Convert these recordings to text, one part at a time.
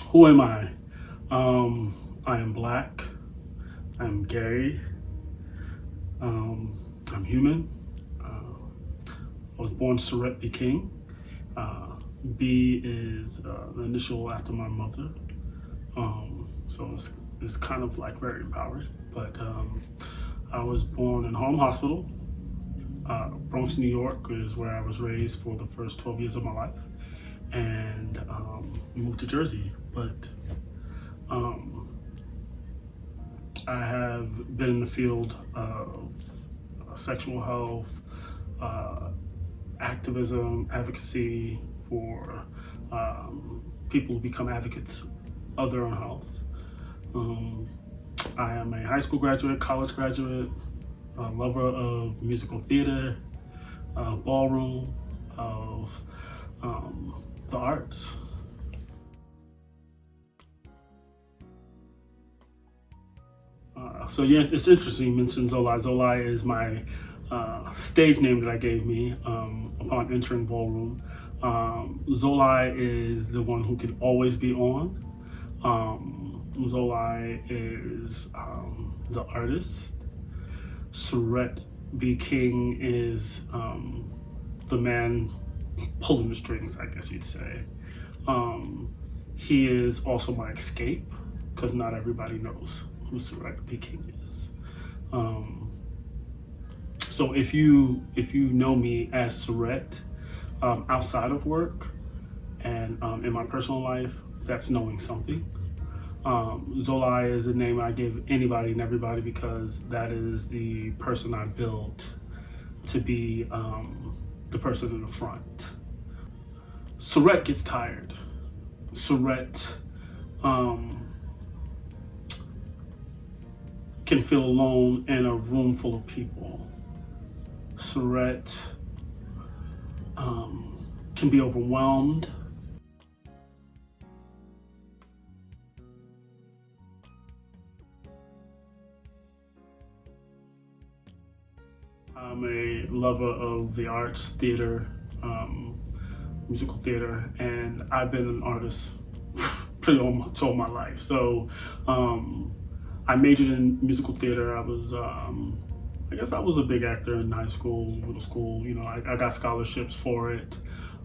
Who am I? I am Black. I'm gay. I'm human. I was born Serette B King. B is the initial after my mother. So it's kind of like very empowering. But I was born in Harlem Hospital. Bronx, New York is where I was raised for the first 12 years of my life. And moved to Jersey. But I have been in the field of sexual health, activism, advocacy for people who become advocates of their own health. I am a high school graduate, college graduate, a lover of musical theater, ballroom, of the arts. So yeah, it's interesting you mentioned Zoliy. Zoliy is my stage name that I gave me upon entering Ballroom. Zoliy is the one who can always be on. Zoliy is the artist. Serette B King is the man pulling the strings, I guess you'd say. He is also my escape, because not everybody knows who Serette B King is. So if you know me as Serette outside of work and in my personal life, that's knowing something. Zoliy is a name I give anybody and everybody because that is the person I built to be the person in the front. Serette gets tired. Serette can feel alone in a room full of people. Serette can be overwhelmed. I'm a lover of the arts, theater, musical theater, and I've been an artist pretty much all my life. So I majored in musical theater. I was, I guess I was a big actor in high school, middle school. You know, I got scholarships for it.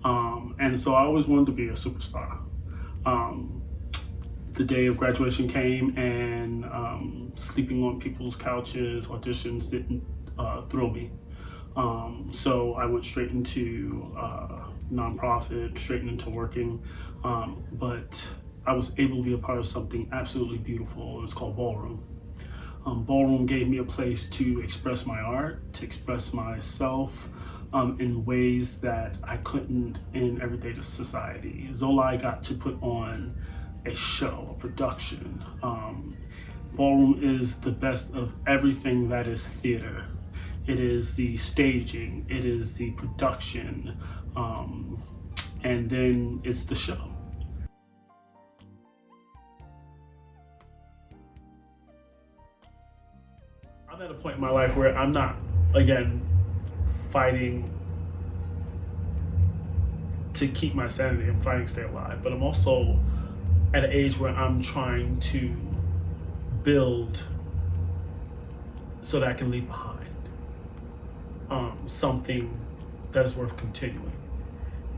And so I always wanted to be a superstar. The day of graduation came and sleeping on people's couches, auditions didn't thrill me. So I went straight into nonprofit, straight into working. But I was able to be a part of something absolutely beautiful. It's called Ballroom. Ballroom gave me a place to express my art, to express myself in ways that I couldn't in everyday society. Zoliy got to put on a show, a production. Ballroom is the best of everything that is theater. It is the staging, it is the production, and then it's the show. I'm at a point in my life where I'm not, again, fighting to keep my sanity. I'm fighting to stay alive, but I'm also at an age where I'm trying to build so that I can leave behind something that is worth continuing.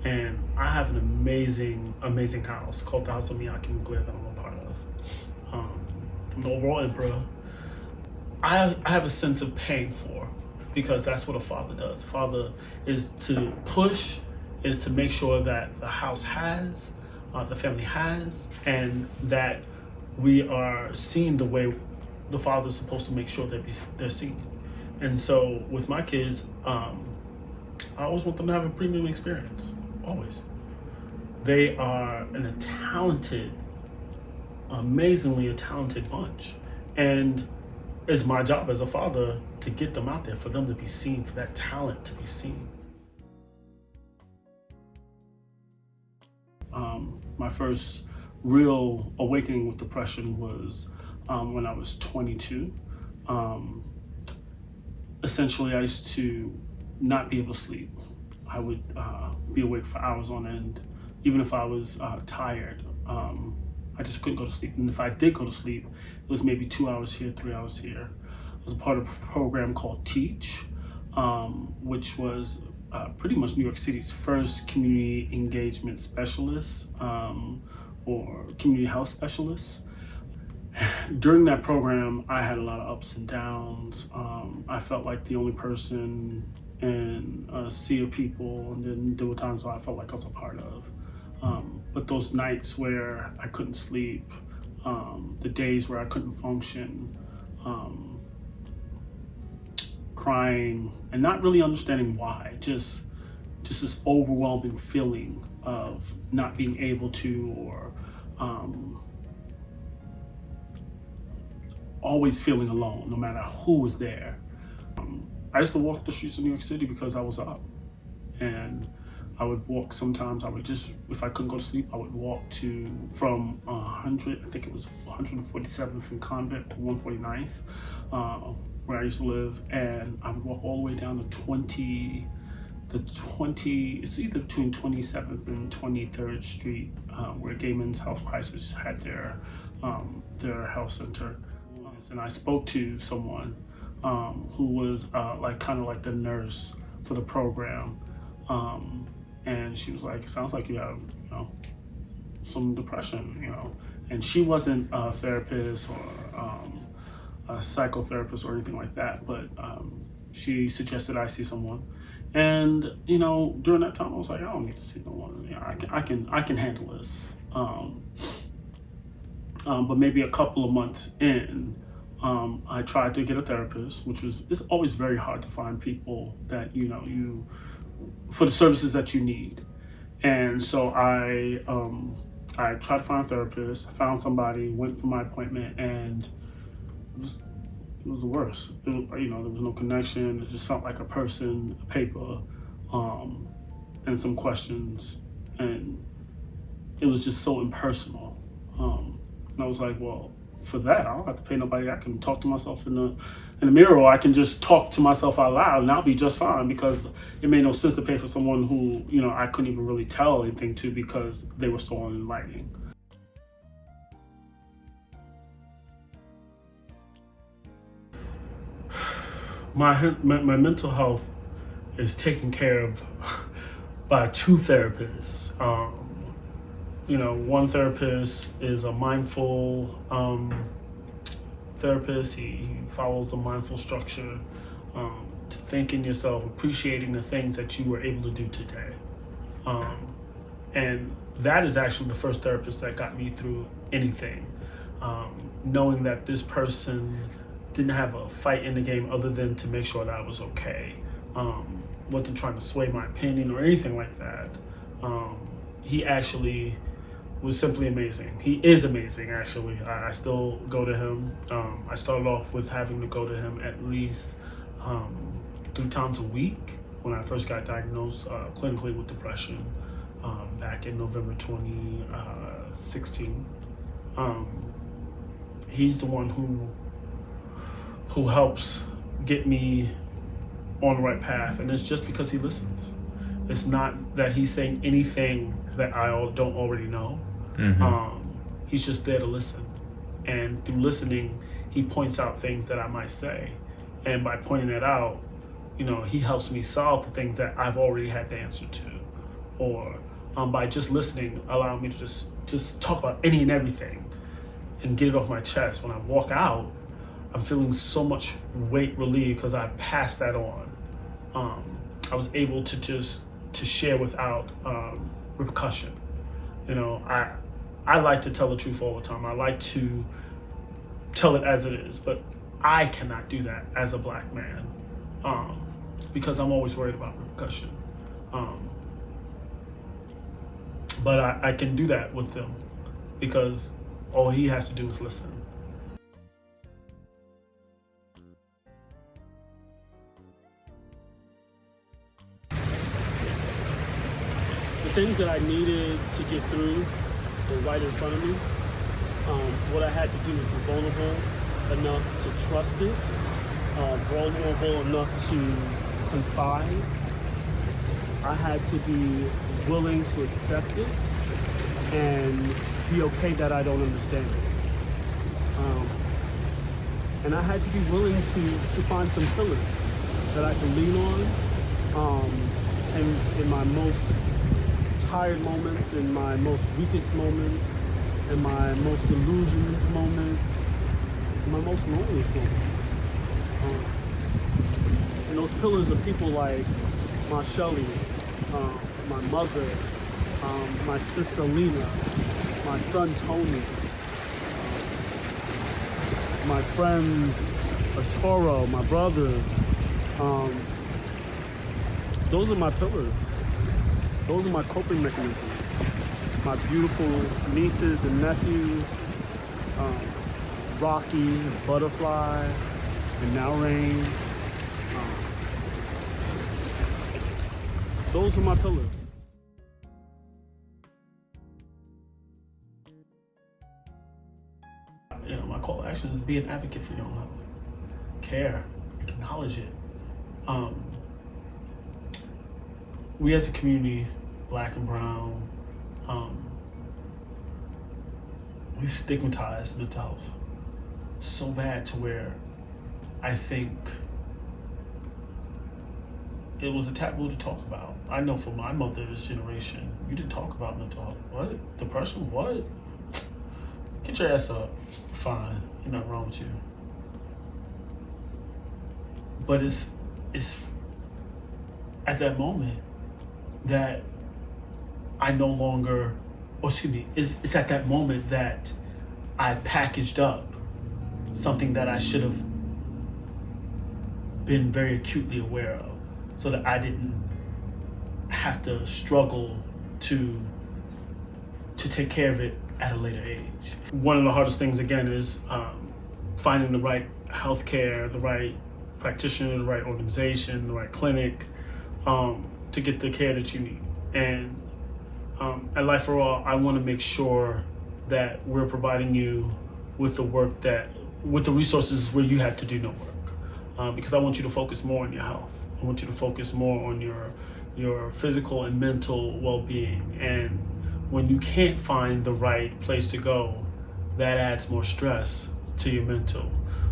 And I have an amazing, amazing house called the House of Miyake-Mugler that I'm a part of. I'm the overall emperor. I have a sense of paying for, because that's what a father does. A father is to push, is to make sure that the house has, the family has, and that we are seen the way the father's supposed to make sure that they're seen. And so with my kids, I always want them to have a premium experience, always. They are a talented, amazingly a talented bunch. And it's my job as a father to get them out there, for them to be seen, for that talent to be seen. My first real awakening with depression was when I was 22. Essentially, I used to not be able to sleep. I would be awake for hours on end. Even if I was tired, I just couldn't go to sleep. And if I did go to sleep, it was maybe 2 hours here, 3 hours here. I was a part of a program called Teach, which was pretty much New York City's first community engagement specialist or community health specialist. During that program, I had a lot of ups and downs. I felt like the only person in a sea of people, and then there were times where I felt like I was a part of. But those nights where I couldn't sleep, the days where I couldn't function, crying and not really understanding why, just this overwhelming feeling of not being able to, or always feeling alone, no matter who was there. I used to walk the streets of New York City because I was up, and I would walk. Sometimes I would just, if I couldn't go to sleep, I would walk from 100, I think it was 147th and Convent to 149th, where I used to live, and I would walk all the way down to it's either between 27th and 23rd Street, where Gay Men's Health Crisis had their health center. And I spoke to someone who was kind of like the nurse for the program, and she was like, "It sounds like you have, some depression, And she wasn't a therapist or a psychotherapist or anything like that, but she suggested I see someone. And during that time, I was like, I don't need to see no one. I can handle this. But maybe a couple of months in, I tried to get a therapist, it's always very hard to find people that for the services that you need. And so I tried to find a therapist. I found somebody, went for my appointment, and it was the worst. There was no connection. It just felt like a person, a paper, and some questions, and it was just so impersonal. And I was like, well, for that, I don't have to pay nobody. I can talk to myself in the mirror, or I can just talk to myself out loud, and I'll be just fine, because it made no sense to pay for someone who, I couldn't even really tell anything to, because they were so unenlightening. My mental health is taken care of by two therapists. One therapist is a mindful therapist. He follows a mindful structure, thanking yourself, appreciating the things that you were able to do today. And that is actually the first therapist that got me through anything. Knowing that this person didn't have a fight in the game other than to make sure that I was okay. Wasn't trying to sway my opinion or anything like that. He actually was simply amazing. He is amazing, actually. I still go to him. I started off with having to go to him at least 3 times a week when I first got diagnosed clinically with depression back in November 2016. He's the one who helps get me on the right path, and it's just because he listens. It's not that he's saying anything that I don't already know. Mm-hmm. He's just there to listen, and through listening, he points out things that I might say, and by pointing it out, he helps me solve the things that I've already had the answer to, or by just listening, allowing me to just talk about any and everything and get it off my chest. When I walk out, I'm feeling so much weight relieved because I've passed that on. I was able to share without repercussion. I like to tell the truth all the time. I like to tell it as it is, but I cannot do that as a Black man because I'm always worried about repercussion. But I can do that with him because all he has to do is listen. The things that I needed to get through were right in front of me. What I had to do was be vulnerable enough to trust it, vulnerable enough to confide. I had to be willing to accept it and be okay that I don't understand it. And I had to be willing to find some pillars that I can lean on. And in my most tired moments, in my most weakest moments, in my most delusioned moments, in my most loneliest moments. And those pillars are people like my Shelly, my mother, my sister Lena, my son Tony, my friends Arturo, my brothers. Those are my pillars. Those are my coping mechanisms. My beautiful nieces and nephews, Rocky, Butterfly, and now Rain. Those are my pillars. You know, my call to action is be an advocate for your own health. Care, acknowledge it. We as a community, Black and brown, we stigmatize mental health so bad to where I think it was a taboo to talk about. I know for my mother's generation, you didn't talk about mental health. What? Depression? What? Get your ass up. Fine. Ain't nothing wrong with you. But it's at that moment that I no longer, or excuse me, it's at that moment that I packaged up something that I should have been very acutely aware of, so that I didn't have to struggle to take care of it at a later age. One of the hardest things, again, is finding the right healthcare, the right practitioner, the right organization, the right clinic to get the care that you need. And at Life for All, I want to make sure that we're providing you with the resources where you have to do no work, because I want you to focus more on your health. I want you to focus more on your physical and mental well-being. And when you can't find the right place to go, that adds more stress to your mental,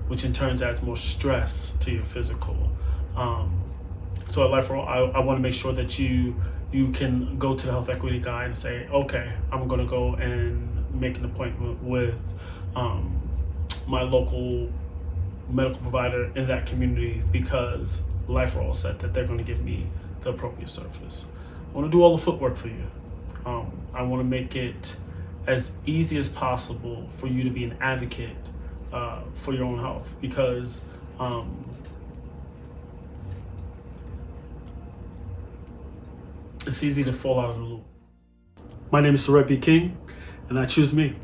which in turn adds more stress to your physical. So at Life for All, I want to make sure that you can go to the health equity guide and say, okay, I'm going to go and make an appointment with my local medical provider in that community, because Life for All said that they're going to give me the appropriate service. I want to do all the footwork for you. I want to make it as easy as possible for you to be an advocate for your own health, because it's easy to fall out of the loop. My name is Serette B. King, and I choose me.